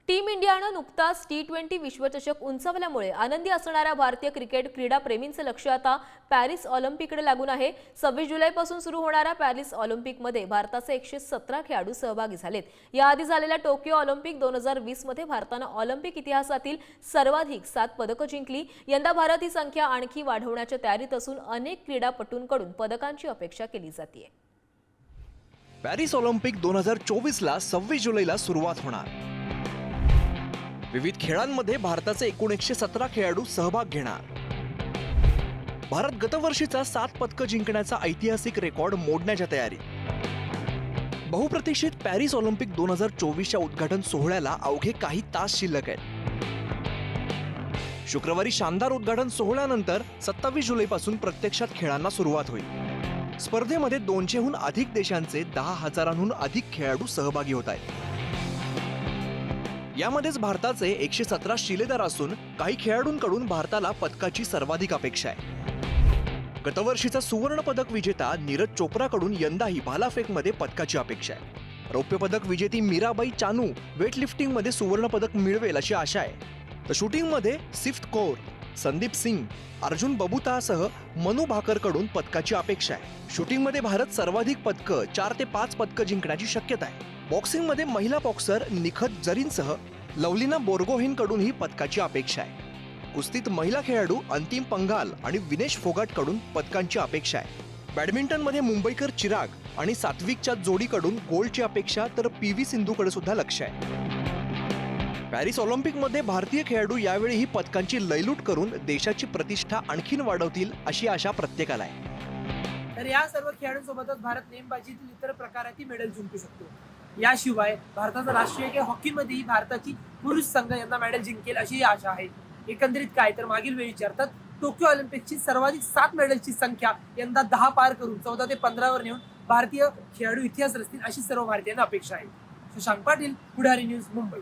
Team इंडियानं नुकताच T20 विश्वचषक उंचावल्यामुळे आनंदी असणाऱ्या भारतीय क्रिकेट क्रीडाप्रेमींचे लक्ष आता पॅरिस ऑलिम्पिककडे लागून आहे। 26 जुलैपासून सुरू होणाऱ्या पॅरिस ऑलिम्पिकमध्ये भारताचे 117 खेळाडू सहभागी झालेत। याआधी झालेल्या टोकियो ऑलिम्पिक 2020 मध्ये भारतानं ऑलिम्पिक इतिहासातील सर्वाधिक 7 पदकं जिंकली। यंदा भारत ही संख्या आणखी वाढवण्याच्या तयारीत असून अनेक क्रीडापटूंकडून पदकांची अपेक्षा केली जाते। पॅरिस ऑलिम्पिक 2024 ला 26 जुलैला सुरुवात होणार। विविध खेळांमध्ये भारताचे एकूण 117 खेळाडू सहभाग घेणार। भारत गतवर्षीचा 7 पदकं जिंकण्याचा ऐतिहासिक रेकॉर्ड मोडण्याच्या तयारीत। बहुप्रतीक्षित पॅरिस ऑलिम्पिक 2024च्या उद्घाटन सोहळ्याला अवघे काही तास शिल्लक आहेत। शुक्रवारी शानदार उद्घाटन सोहळ्यानंतर 27 जुलैपासून प्रत्यक्षात खेळांना सुरुवात होईल। स्पर्धेमध्ये 200हून अधिक देशांचे 10,000हून अधिक खेळाडू सहभागी होत आहेत। यामध्येच भारताचे 117 शिलेदार असून काही खेळाडूंकडून भारताला पदकाची सर्वाधिक अपेक्षा आहे। गतवर्षीचा सुवर्ण पदक विजेता नीरज चोप्राकडून यंदाही भालाफेकमध्ये पदकाची अपेक्षा आहे। रौप्य पदक विजेती मीराबाई चानू वेटलिफ्टिंगमध्ये सुवर्ण पदक मिळवेल अशी आशा आहे। तर शूटिंगमध्ये सिफ्त कौर, संदीप सिंग, अर्जुन बबुतासह मनू भाकरकडून पदकाची अपेक्षा आहे। शूटिंगमध्ये भारत सर्वाधिक पदकं 4 ते 5 पदकं जिंकण्याची शक्यता आहे। बॉक्सिंगमध्ये महिला बॉक्सर निखत जरीनसह लवलीना बोर्गोहेनकडूनही पदकाची अपेक्षा आहे। कुस्तीत महिला खेळाडू अंतिम पंघाल आणि विनेश फोगाटकडून पदकांची अपेक्षा आहे। बॅडमिंटनमध्ये मुंबईकर चिराग आणि सात्विकच्या जोडीकडून गोल्डची अपेक्षा तर PV सिंधूकडे सुद्धा लक्ष आहे। पॅरिस ऑलिम्पिकमध्ये भारतीय खेळाडू यावेळीही पदकांची लयलूट करून देशाची प्रतिष्ठा आणखीन वाढवतील अशी आशा प्रत्येकाला आहे। तर या सर्व खेळाडूंसोबतच भारत नेमबाजीतील इतर प्रकारातही मेडल जिंकू शकतो। याशिवाय भारताचा राष्ट्रीय खेळ हॉकीमध्येही भारताची पुरुष संघ यंदा मेडल जिंकेल अशी आशा आहे। एकंदरीत काय तर मागील वेळी अर्थात टोकियो ऑलिम्पिकची सर्वाधिक 7 मेडलची संख्या यंदा 10 पार करून 14 ते 15 वर नेऊन भारतीय खेळाडू इतिहास रचतील अशी सर्व भारतीयांना अपेक्षा आहे। शशांक पाटील, पुढारी न्यूज, मुंबई।